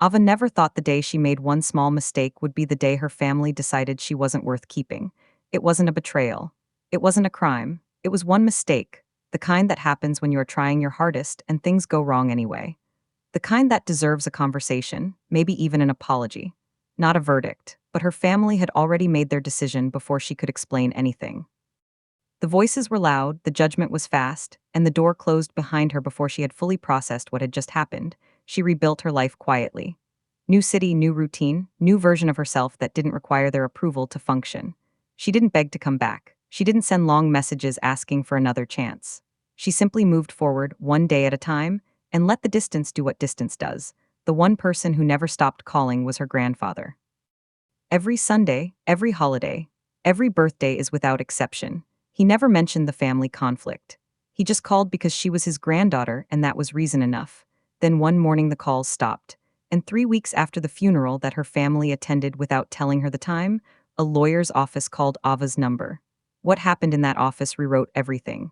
Ava never thought the day she made one small mistake would be the day her family decided she wasn't worth keeping. It wasn't a betrayal. It wasn't a crime. It was one mistake, the kind that happens when you are trying your hardest and things go wrong anyway. The kind that deserves a conversation, maybe even an apology. Not a verdict, but her family had already made their decision before she could explain anything. The voices were loud, the judgment was fast, and the door closed behind her before she had fully processed what had just happened. She rebuilt her life quietly. New city, new routine, new version of herself that didn't require their approval to function. She didn't beg to come back. She didn't send long messages asking for another chance. She simply moved forward, one day at a time, and let the distance do what distance does. The one person who never stopped calling was her grandfather. Every Sunday, every holiday, every birthday is without exception. He never mentioned the family conflict. He just called because she was his granddaughter, and that was reason enough. Then one morning the calls stopped, and 3 weeks after the funeral that her family attended without telling her the time, a lawyer's office called Ava's number. What happened in that office rewrote everything.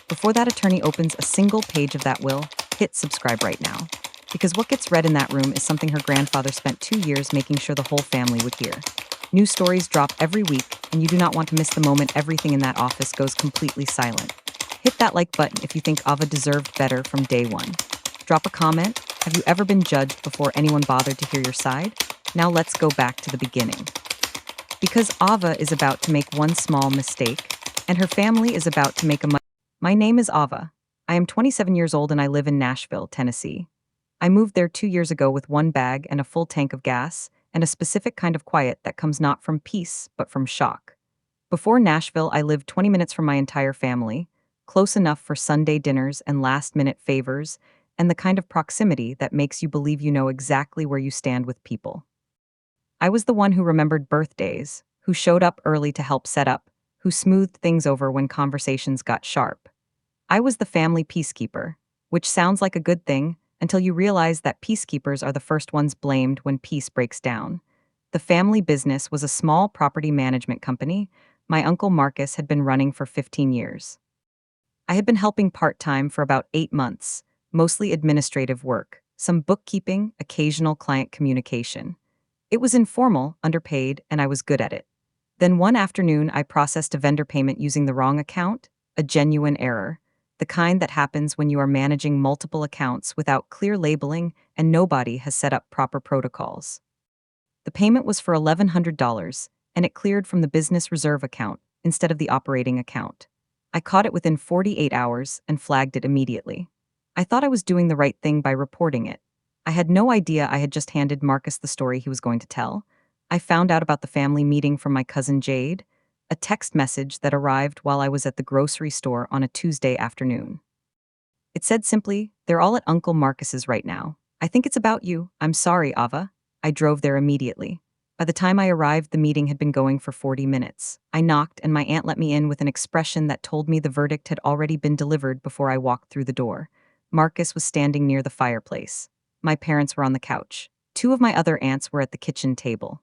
Before that attorney opens a single page of that will, hit subscribe right now. Because what gets read in that room is something her grandfather spent 2 years making sure the whole family would hear. New stories drop every week, and you do not want to miss the moment everything in that office goes completely silent. Hit that like button if you think Ava deserved better from day one. Drop a comment. Have you ever been judged before anyone bothered to hear your side? Now let's go back to the beginning. Because Ava is about to make one small mistake, and her family is about to make a My name is Ava. I am 27 years old and I live in Nashville, Tennessee. I moved there 2 years ago with one bag and a full tank of gas, and a specific kind of quiet that comes not from peace, but from shock. Before Nashville, I lived 20 minutes from my entire family, close enough for Sunday dinners and last-minute favors, and the kind of proximity that makes you believe you know exactly where you stand with people. I was the one who remembered birthdays, who showed up early to help set up, who smoothed things over when conversations got sharp. I was the family peacekeeper, which sounds like a good thing until you realize that peacekeepers are the first ones blamed when peace breaks down. The family business was a small property management company my uncle Marcus had been running for 15 years. I had been helping part-time for about 8 months, mostly administrative work, some bookkeeping, occasional client communication. It was informal, underpaid, and I was good at it. Then one afternoon, I processed a vendor payment using the wrong account, a genuine error, the kind that happens when you are managing multiple accounts without clear labeling and nobody has set up proper protocols. The payment was for $1,100, and it cleared from the business reserve account instead of the operating account. I caught it within 48 hours and flagged it immediately. I thought I was doing the right thing by reporting it. I had no idea I had just handed Marcus the story he was going to tell. I found out about the family meeting from my cousin Jade, a text message that arrived while I was at the grocery store on a Tuesday afternoon. It said simply, "They're all at Uncle Marcus's right now. I think it's about you. I'm sorry, Ava." I drove there immediately. By the time I arrived, the meeting had been going for 40 minutes. I knocked, and my aunt let me in with an expression that told me the verdict had already been delivered before I walked through the door. Marcus was standing near the fireplace. My parents were on the couch. Two of my other aunts were at the kitchen table.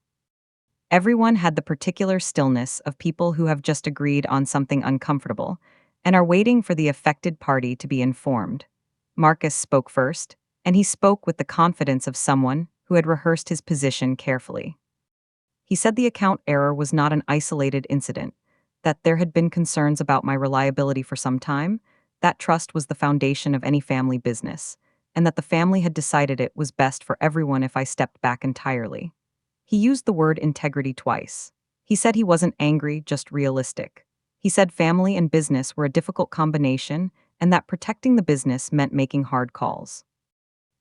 Everyone had the particular stillness of people who have just agreed on something uncomfortable and are waiting for the affected party to be informed. Marcus spoke first, and he spoke with the confidence of someone who had rehearsed his position carefully. He said the account error was not an isolated incident, that there had been concerns about my reliability for some time, that trust was the foundation of any family business, and that the family had decided it was best for everyone if I stepped back entirely. He used the word integrity twice. He said he wasn't angry, just realistic. He said family and business were a difficult combination and that protecting the business meant making hard calls.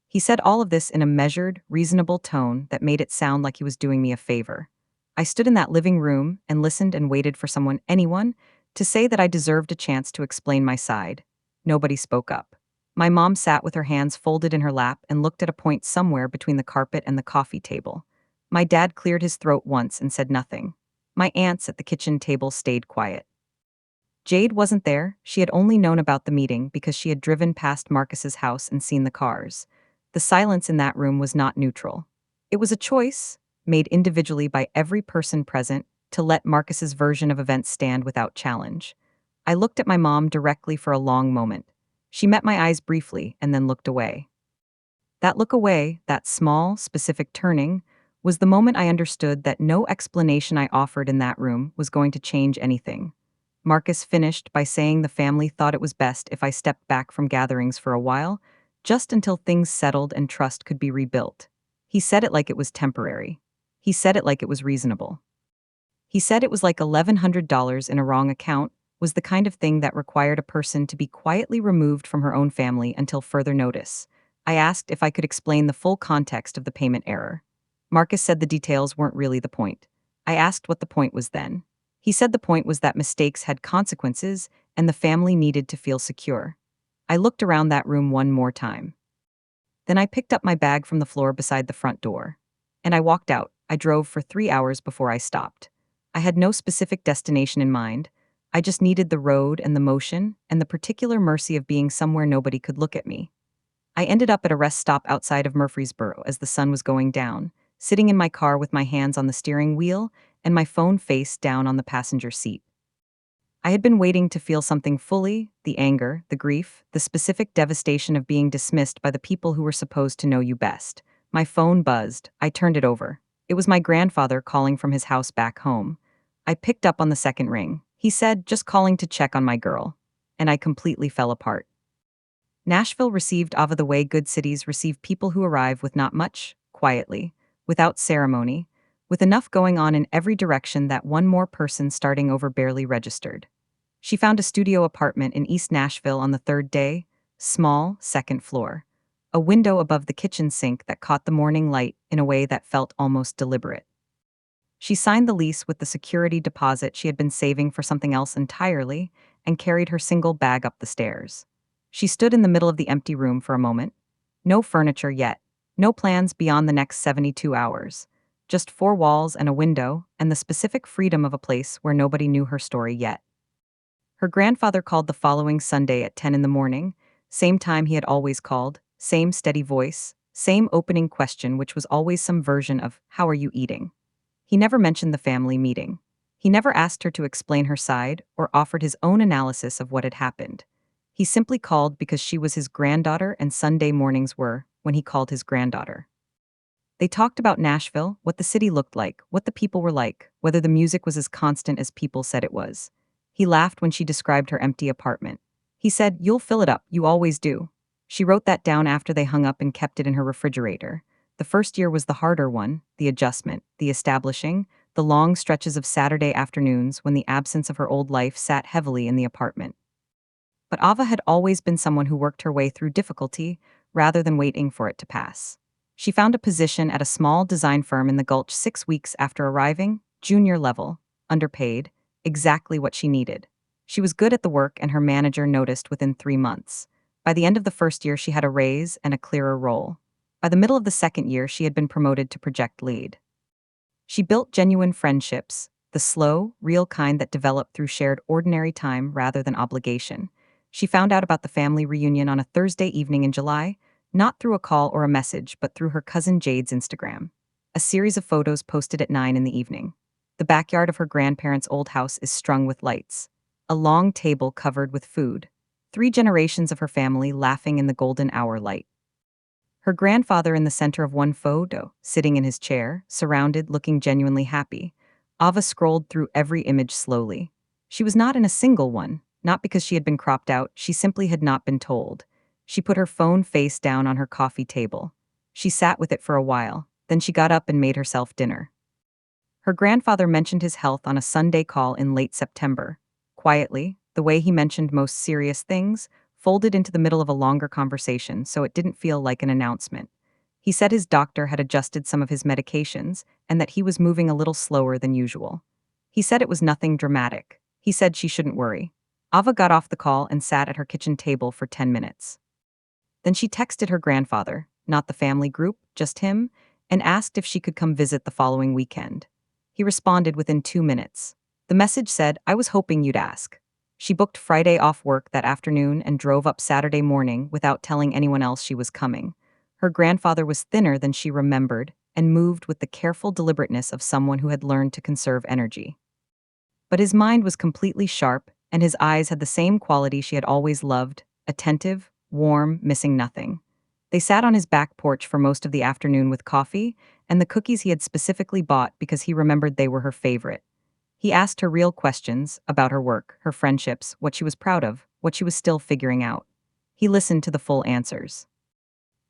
He said all of this in a measured, reasonable tone that made it sound like he was doing me a favor. I stood in that living room and listened and waited for anyone, to say that I deserved a chance to explain my side. Nobody spoke up. My mom sat with her hands folded in her lap and looked at a point somewhere between the carpet and the coffee table. My dad cleared his throat once and said nothing. My aunts at the kitchen table stayed quiet. Jade wasn't there. She had only known about the meeting because she had driven past Marcus's house and seen the cars. The silence in that room was not neutral. It was a choice, made individually by every person present, to let Marcus's version of events stand without challenge. I looked at my mom directly for a long moment. She met my eyes briefly and then looked away. That look away, that small, specific turning, was the moment I understood that no explanation I offered in that room was going to change anything. Marcus finished by saying the family thought it was best if I stepped back from gatherings for a while, just until things settled and trust could be rebuilt. He said it like it was temporary. He said it like it was reasonable. He said it was like $1,100 in a wrong account was the kind of thing that required a person to be quietly removed from her own family until further notice. I asked if I could explain the full context of the payment error. Marcus said the details weren't really the point. I asked what the point was then. He said the point was that mistakes had consequences and the family needed to feel secure. I looked around that room one more time. Then I picked up my bag from the floor beside the front door. And I walked out. I drove for 3 hours before I stopped. I had no specific destination in mind. I just needed the road and the motion and the particular mercy of being somewhere nobody could look at me. I ended up at a rest stop outside of Murfreesboro as the sun was going down, sitting in my car with my hands on the steering wheel and my phone face down on the passenger seat. I had been waiting to feel something fully, the anger, the grief, the specific devastation of being dismissed by the people who were supposed to know you best. My phone buzzed. I turned it over. It was my grandfather calling from his house back home. I picked up on the second ring. He said, just calling to check on my girl. And I completely fell apart. Nashville received Ava the way good cities receive people who arrive with not much, quietly, without ceremony, with enough going on in every direction that one more person starting over barely registered. She found a studio apartment in East Nashville on the third day, small, second floor. A window above the kitchen sink that caught the morning light in a way that felt almost deliberate. She signed the lease with the security deposit she had been saving for something else entirely and carried her single bag up the stairs. She stood in the middle of the empty room for a moment. No furniture yet, no plans beyond the next 72 hours. Just four walls and a window and the specific freedom of a place where nobody knew her story yet. Her grandfather called the following Sunday at 10 in the morning, same time he had always called, same steady voice, same opening question which was always some version of, "How are you eating?" He never mentioned the family meeting. He never asked her to explain her side or offered his own analysis of what had happened. He simply called because she was his granddaughter and Sunday mornings were when he called his granddaughter. They talked about Nashville, what the city looked like, what the people were like, whether the music was as constant as people said it was. He laughed when she described her empty apartment. He said, "You'll fill it up, you always do." She wrote that down after they hung up and kept it in her refrigerator. The first year was the harder one, the adjustment, the establishing, the long stretches of Saturday afternoons when the absence of her old life sat heavily in the apartment. But Ava had always been someone who worked her way through difficulty rather than waiting for it to pass. She found a position at a small design firm in the Gulch 6 weeks after arriving, junior level, underpaid, exactly what she needed. She was good at the work and her manager noticed within 3 months. By the end of the first year, she had a raise and a clearer role. By the middle of the second year, she had been promoted to project lead. She built genuine friendships, the slow, real kind that developed through shared ordinary time rather than obligation. She found out about the family reunion on a Thursday evening in July, not through a call or a message, but through her cousin Jade's Instagram. A series of photos posted at 9 in the evening. The backyard of her grandparents' old house is strung with lights. A long table covered with food. 3 generations of her family laughing in the golden hour light. Her grandfather in the center of one photo, sitting in his chair, surrounded, looking genuinely happy. Ava scrolled through every image slowly. She was not in a single one, not because she had been cropped out, she simply had not been told. She put her phone face down on her coffee table. She sat with it for a while, then she got up and made herself dinner. Her grandfather mentioned his health on a Sunday call in late September. Quietly, the way he mentioned most serious things, folded into the middle of a longer conversation so it didn't feel like an announcement. He said his doctor had adjusted some of his medications and that he was moving a little slower than usual. He said it was nothing dramatic. He said she shouldn't worry. Ava got off the call and sat at her kitchen table for 10 minutes. Then she texted her grandfather, not the family group, just him, and asked if she could come visit the following weekend. He responded within 2 minutes. The message said, "I was hoping you'd ask." She booked Friday off work that afternoon and drove up Saturday morning without telling anyone else she was coming. Her grandfather was thinner than she remembered and moved with the careful deliberateness of someone who had learned to conserve energy. But his mind was completely sharp, and his eyes had the same quality she had always loved, attentive, warm, missing nothing. They sat on his back porch for most of the afternoon with coffee and the cookies he had specifically bought because he remembered they were her favorite. He asked her real questions about her work, her friendships, what she was proud of, what she was still figuring out. He listened to the full answers.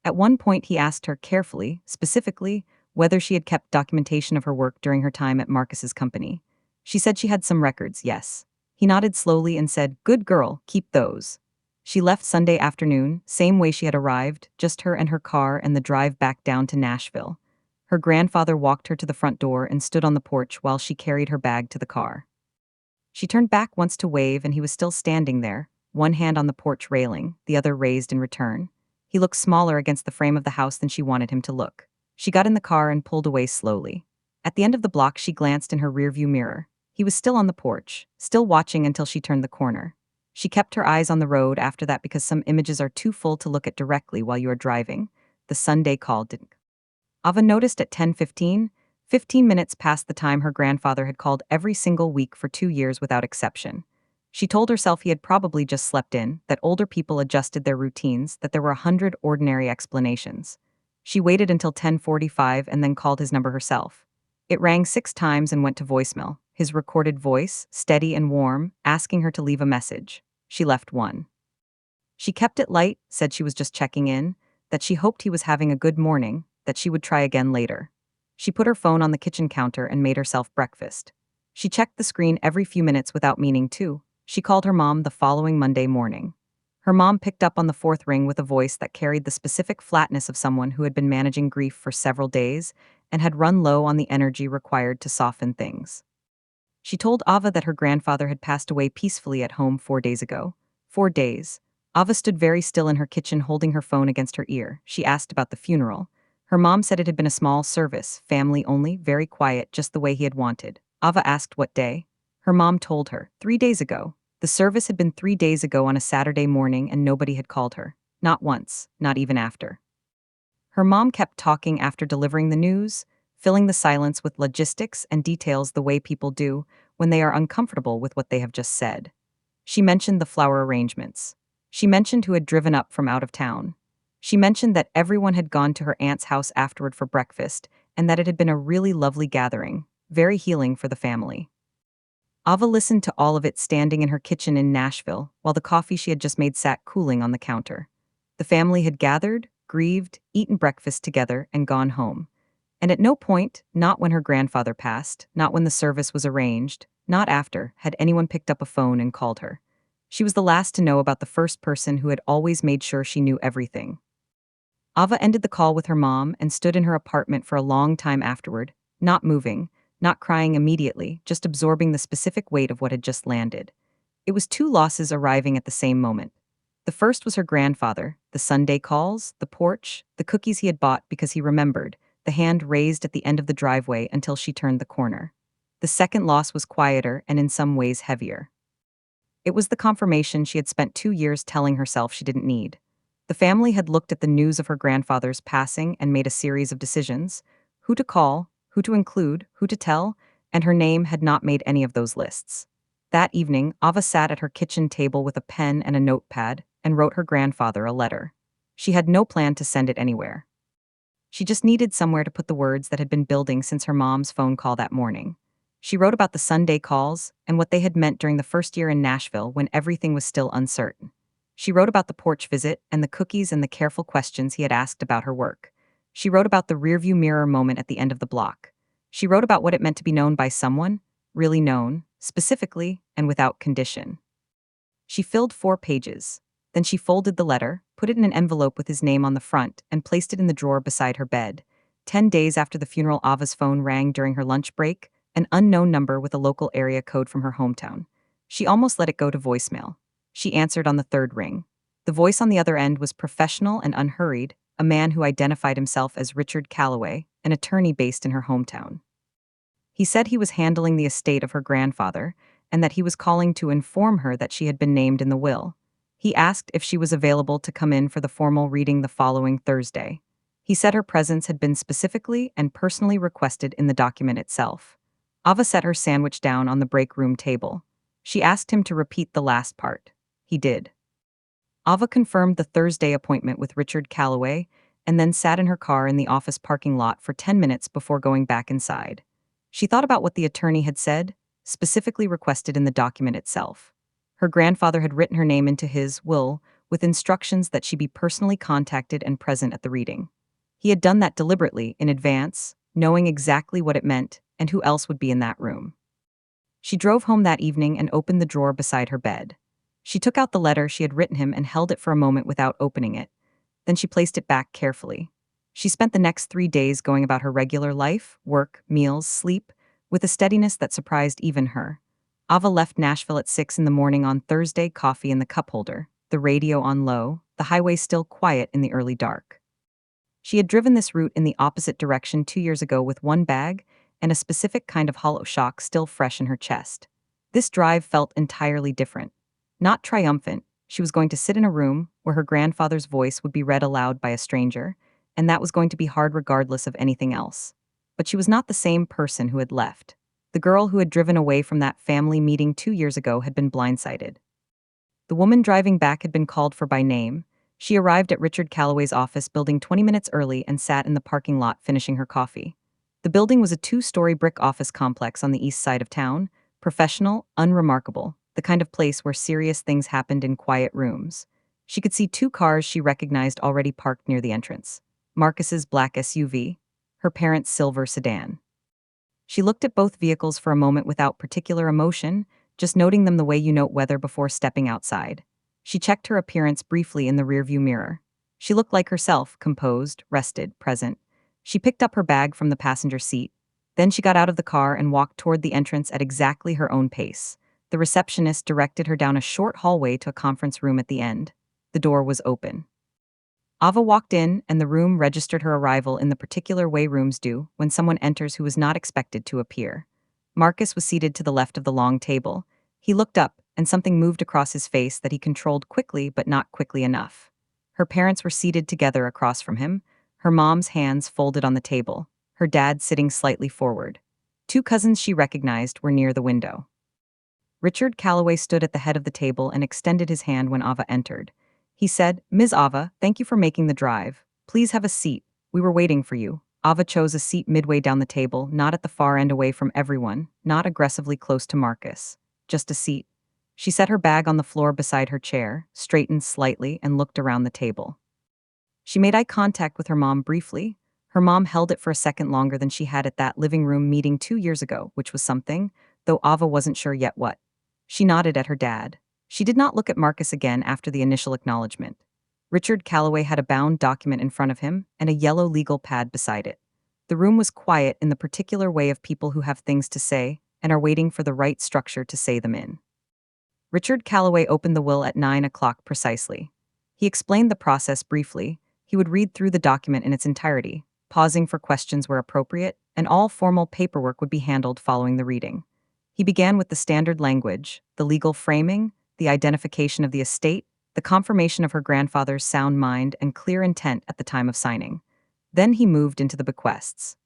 At one point, he asked her carefully, specifically, whether she had kept documentation of her work during her time at Marcus's company. She said she had some records, yes. He nodded slowly and said, "Good girl, keep those." She left Sunday afternoon, same way she had arrived, just her and her car and the drive back down to Nashville. Her grandfather walked her to the front door and stood on the porch while she carried her bag to the car. She turned back once to wave, and he was still standing there, one hand on the porch railing, the other raised in return. He looked smaller against the frame of the house than she wanted him to look. She got in the car and pulled away slowly. At the end of the block, she glanced in her rearview mirror. He was still on the porch, still watching until she turned the corner. She kept her eyes on the road after that because some images are too full to look at directly while you are driving. The Sunday call didn't. Ava noticed at 10:15, 15 minutes past the time her grandfather had called every single week for 2 years without exception. She told herself he had probably just slept in, that older people adjusted their routines, that there were 100 ordinary explanations. She waited until 10:45 and then called his number herself. It rang 6 times and went to voicemail, his recorded voice, steady and warm, asking her to leave a message. She left one. She kept it light, said she was just checking in, that she hoped he was having a good morning, that she would try again later. She put her phone on the kitchen counter and made herself breakfast. She checked the screen every few minutes without meaning to. She called her mom the following Monday morning. Her mom picked up on the fourth ring with a voice that carried the specific flatness of someone who had been managing grief for several days and had run low on the energy required to soften things. She told Ava that her grandfather had passed away peacefully at home 4 days ago. 4 days. Ava stood very still in her kitchen holding her phone against her ear. She asked about the funeral. Her mom said it had been a small service, family only, very quiet, just the way he had wanted. Ava asked what day. Her mom told her, 3 days ago. The service had been 3 days ago on a Saturday morning and nobody had called her. Not once, not even after. Her mom kept talking after delivering the news, filling the silence with logistics and details the way people do when they are uncomfortable with what they have just said. She mentioned the flower arrangements. She mentioned who had driven up from out of town. She mentioned that everyone had gone to her aunt's house afterward for breakfast and that it had been a really lovely gathering, very healing for the family. Ava listened to all of it standing in her kitchen in Nashville while the coffee she had just made sat cooling on the counter. The family had gathered, grieved, eaten breakfast together, and gone home. And at no point, not when her grandfather passed, not when the service was arranged, not after, had anyone picked up a phone and called her. She was the last to know about the first person who had always made sure she knew everything. Ava ended the call with her mom and stood in her apartment for a long time afterward, not moving, not crying immediately, just absorbing the specific weight of what had just landed. It was two losses arriving at the same moment. The first was her grandfather, the Sunday calls, the porch, the cookies he had bought because he remembered, the hand raised at the end of the driveway until she turned the corner. The second loss was quieter and in some ways heavier. It was the confirmation she had spent 2 years telling herself she didn't need. The family had looked at the news of her grandfather's passing and made a series of decisions: who to call, who to include, who to tell, and her name had not made any of those lists. That evening, Ava sat at her kitchen table with a pen and a notepad and wrote her grandfather a letter. She had no plan to send it anywhere. She just needed somewhere to put the words that had been building since her mom's phone call that morning. She wrote about the Sunday calls and what they had meant during the first year in Nashville when everything was still uncertain. She wrote about the porch visit and the cookies and the careful questions he had asked about her work. She wrote about the rearview mirror moment at the end of the block. She wrote about what it meant to be known by someone, really known, specifically, and without condition. She filled 4 pages. Then she folded the letter, put it in an envelope with his name on the front, and placed it in the drawer beside her bed. 10 days after the funeral, Ava's phone rang during her lunch break, an unknown number with a local area code from her hometown. She almost let it go to voicemail. She answered on the third ring. The voice on the other end was professional and unhurried, a man who identified himself as Richard Calloway, an attorney based in her hometown. He said he was handling the estate of her grandfather, and that he was calling to inform her that she had been named in the will. He asked if she was available to come in for the formal reading the following Thursday. He said her presence had been specifically and personally requested in the document itself. Ava set her sandwich down on the break room table. She asked him to repeat the last part. He did. Ava confirmed the Thursday appointment with Richard Calloway and then sat in her car in the office parking lot for 10 minutes before going back inside. She thought about what the attorney had said, specifically requested in the document itself. Her grandfather had written her name into his will with instructions that she be personally contacted and present at the reading. He had done that deliberately, in advance, knowing exactly what it meant and who else would be in that room. She drove home that evening and opened the drawer beside her bed. She took out the letter she had written him and held it for a moment without opening it. Then she placed it back carefully. She spent the next 3 days going about her regular life, work, meals, sleep, with a steadiness that surprised even her. Ava left Nashville at 6 in the morning on Thursday, coffee in the cup holder, the radio on low, the highway still quiet in the early dark. She had driven this route in the opposite direction 2 years ago with one bag and a specific kind of hollow shock still fresh in her chest. This drive felt entirely different. Not triumphant, she was going to sit in a room where her grandfather's voice would be read aloud by a stranger, and that was going to be hard regardless of anything else. But she was not the same person who had left. The girl who had driven away from that family meeting 2 years ago had been blindsided. The woman driving back had been called for by name. She arrived at Richard Calloway's office building 20 minutes early and sat in the parking lot finishing her coffee. The building was a 2-story brick office complex on the east side of town, professional, unremarkable, the kind of place where serious things happened in quiet rooms. She could see 2 cars she recognized already parked near the entrance. Marcus's black SUV, her parents' silver sedan. She looked at both vehicles for a moment without particular emotion, just noting them the way you note weather before stepping outside. She checked her appearance briefly in the rearview mirror. She looked like herself, composed, rested, present. She picked up her bag from the passenger seat. Then she got out of the car and walked toward the entrance at exactly her own pace. The receptionist directed her down a short hallway to a conference room at the end. The door was open. Ava walked in, and the room registered her arrival in the particular way rooms do when someone enters who was not expected to appear. Marcus was seated to the left of the long table. He looked up, and something moved across his face that he controlled quickly but not quickly enough. Her parents were seated together across from him, her mom's hands folded on the table, her dad sitting slightly forward. 2 cousins she recognized were near the window. Richard Calloway stood at the head of the table and extended his hand when Ava entered. He said, "Ms. Ava, thank you for making the drive. Please have a seat. We were waiting for you." Ava chose a seat midway down the table, not at the far end away from everyone, not aggressively close to Marcus. Just a seat. She set her bag on the floor beside her chair, straightened slightly, and looked around the table. She made eye contact with her mom briefly. Her mom held it for a second longer than she had at that living room meeting 2 years ago, which was something, though Ava wasn't sure yet what. She nodded at her dad. She did not look at Marcus again after the initial acknowledgement. Richard Calloway had a bound document in front of him and a yellow legal pad beside it. The room was quiet in the particular way of people who have things to say and are waiting for the right structure to say them in. Richard Calloway opened the will at 9 o'clock precisely. He explained the process briefly. He would read through the document in its entirety, pausing for questions where appropriate, and all formal paperwork would be handled following the reading. He began with the standard language, the legal framing, the identification of the estate, the confirmation of her grandfather's sound mind and clear intent at the time of signing. Then he moved into the bequests.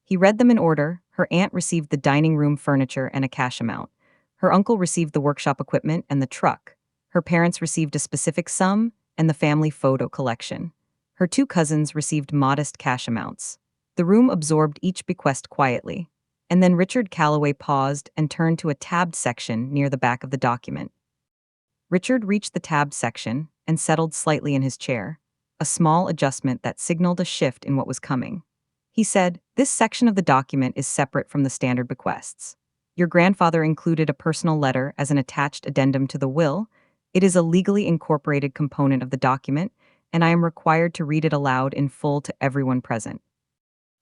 He read them in order. Her aunt received the dining room furniture and a cash amount. Her uncle received the workshop equipment and the truck. Her parents received a specific sum and the family photo collection. Her 2 cousins received modest cash amounts. The room absorbed each bequest quietly, and then Richard Calloway paused and turned to a tabbed section near the back of the document. Richard reached the tabbed section and settled slightly in his chair, a small adjustment that signaled a shift in what was coming. He said, "This section of the document is separate from the standard bequests. Your grandfather included a personal letter as an attached addendum to the will. It is a legally incorporated component of the document, and I am required to read it aloud in full to everyone present."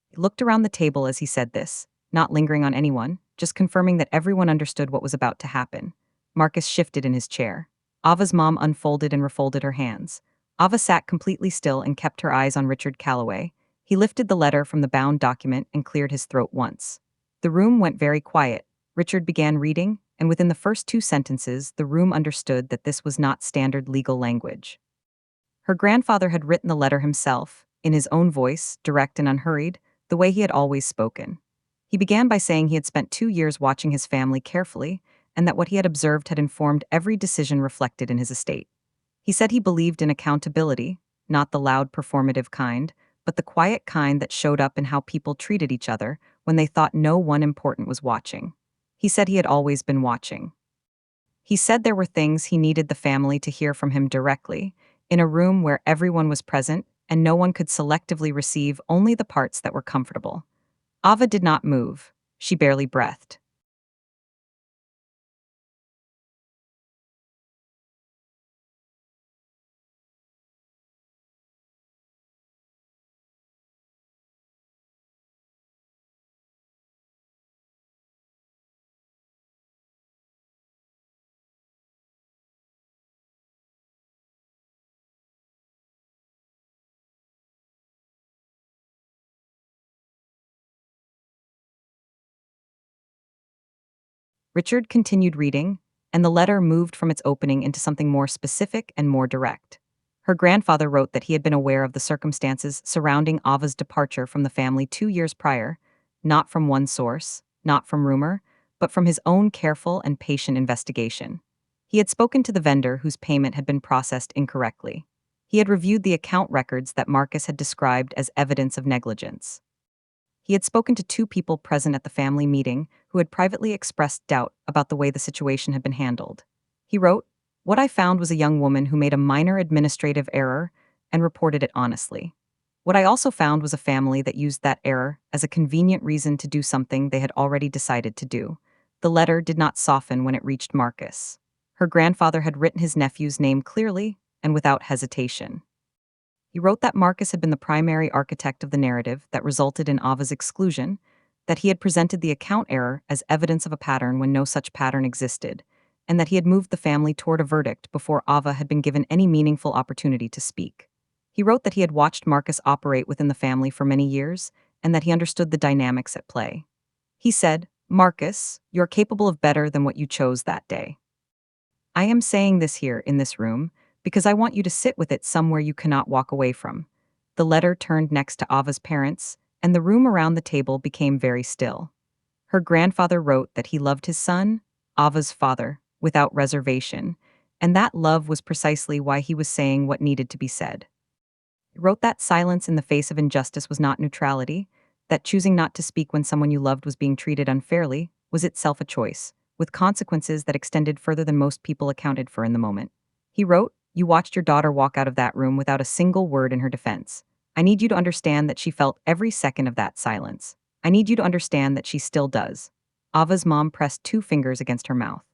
He looked around the table as he said this, not lingering on anyone, just confirming that everyone understood what was about to happen. Marcus shifted in his chair. Ava's mom unfolded and refolded her hands. Ava sat completely still and kept her eyes on Richard Calloway. He lifted the letter from the bound document and cleared his throat once. The room went very quiet. Richard began reading, and within the first 2 sentences, the room understood that this was not standard legal language. Her grandfather had written the letter himself, in his own voice, direct and unhurried, the way he had always spoken. He began by saying he had spent 2 years watching his family carefully, and that what he had observed had informed every decision reflected in his estate. He said he believed in accountability, not the loud performative kind, but the quiet kind that showed up in how people treated each other when they thought no one important was watching. He said he had always been watching. He said there were things he needed the family to hear from him directly, in a room where everyone was present and no one could selectively receive only the parts that were comfortable. Ava did not move. She barely breathed. Richard continued reading, and the letter moved from its opening into something more specific and more direct. Her grandfather wrote that he had been aware of the circumstances surrounding Ava's departure from the family 2 years prior, not from one source, not from rumor, but from his own careful and patient investigation. He had spoken to the vendor whose payment had been processed incorrectly. He had reviewed the account records that Marcus had described as evidence of negligence. He had spoken to two people present at the family meeting who had privately expressed doubt about the way the situation had been handled. He wrote, "What I found was a young woman who made a minor administrative error and reported it honestly. What I also found was a family that used that error as a convenient reason to do something they had already decided to do." The letter did not soften when it reached Marcus. Her grandfather had written his nephew's name clearly and without hesitation. He wrote that Marcus had been the primary architect of the narrative that resulted in Ava's exclusion, that he had presented the account error as evidence of a pattern when no such pattern existed, and that he had moved the family toward a verdict before Ava had been given any meaningful opportunity to speak. He wrote that he had watched Marcus operate within the family for many years, and that he understood the dynamics at play. He said, "Marcus, you're capable of better than what you chose that day. I am saying this here in this room because I want you to sit with it somewhere you cannot walk away from." The letter turned next to Ava's parents, and the room around the table became very still. Her grandfather wrote that he loved his son, Ava's father, without reservation, and that love was precisely why he was saying what needed to be said. He wrote that silence in the face of injustice was not neutrality, that choosing not to speak when someone you loved was being treated unfairly was itself a choice, with consequences that extended further than most people accounted for in the moment. He wrote, "You watched your daughter walk out of that room without a single word in her defense. I need you to understand that she felt every second of that silence. I need you to understand that she still does." Ava's mom pressed two fingers against her mouth.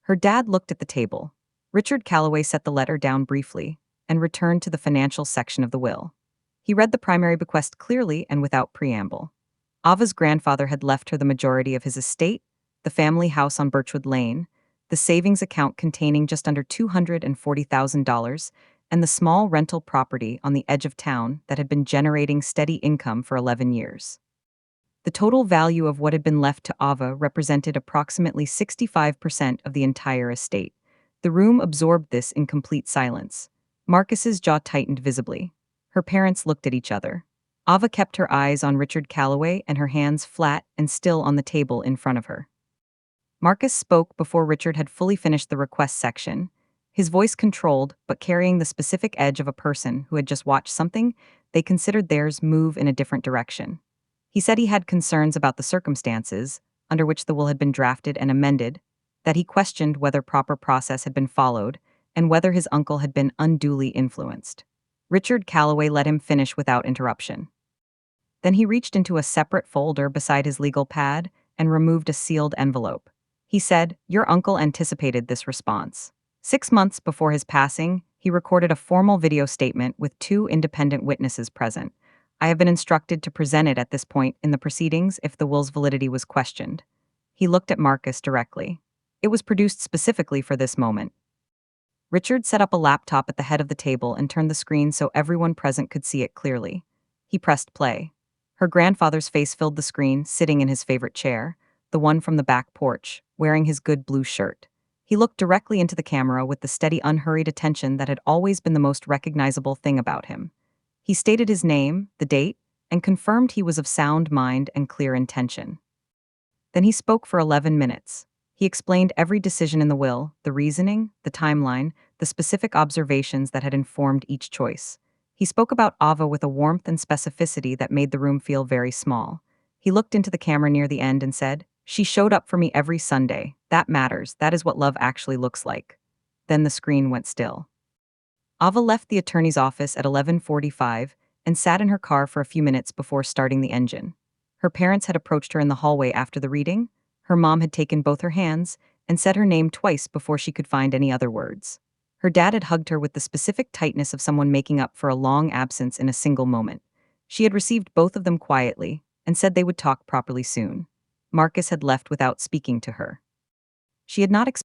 Her dad looked at the table. Richard Calloway set the letter down briefly and returned to the financial section of the will. He read the primary bequest clearly and without preamble. Ava's grandfather had left her the majority of his estate, the family house on Birchwood Lane, the savings account containing just under $240,000, and the small rental property on the edge of town that had been generating steady income for 11 years. The total value of what had been left to Ava represented approximately 65% of the entire estate. The room absorbed this in complete silence. Marcus's jaw tightened visibly. Her parents looked at each other. Ava kept her eyes on Richard Calloway and her hands flat and still on the table in front of her. Marcus spoke before Richard had fully finished the request section, his voice controlled but carrying the specific edge of a person who had just watched something they considered theirs move in a different direction. He said he had concerns about the circumstances under which the will had been drafted and amended, that he questioned whether proper process had been followed, and whether his uncle had been unduly influenced. Richard Calloway let him finish without interruption. Then he reached into a separate folder beside his legal pad and removed a sealed envelope. He said, "Your uncle anticipated this response. 6 months before his passing, he recorded a formal video statement with two independent witnesses present. I have been instructed to present it at this point in the proceedings if the will's validity was questioned." He looked at Marcus directly. "It was produced specifically for this moment." Richard set up a laptop at the head of the table and turned the screen so everyone present could see it clearly. He pressed play. Her grandfather's face filled the screen, sitting in his favorite chair, the one from the back porch, wearing his good blue shirt. He looked directly into the camera with the steady, unhurried attention that had always been the most recognizable thing about him. He stated his name, the date, and confirmed he was of sound mind and clear intention. Then he spoke for 11 minutes. He explained every decision in the will, the reasoning, the timeline, the specific observations that had informed each choice. He spoke about Ava with a warmth and specificity that made the room feel very small. He looked into the camera near the end and said, "She showed up for me every Sunday. That matters. That is what love actually looks like." Then the screen went still. Ava left the attorney's office at 11:45 and sat in her car for a few minutes before starting the engine. Her parents had approached her in the hallway after the reading. Her mom had taken both her hands and said her name twice before she could find any other words. Her dad had hugged her with the specific tightness of someone making up for a long absence in a single moment. She had received both of them quietly and said they would talk properly soon. Marcus had left without speaking to her. She had not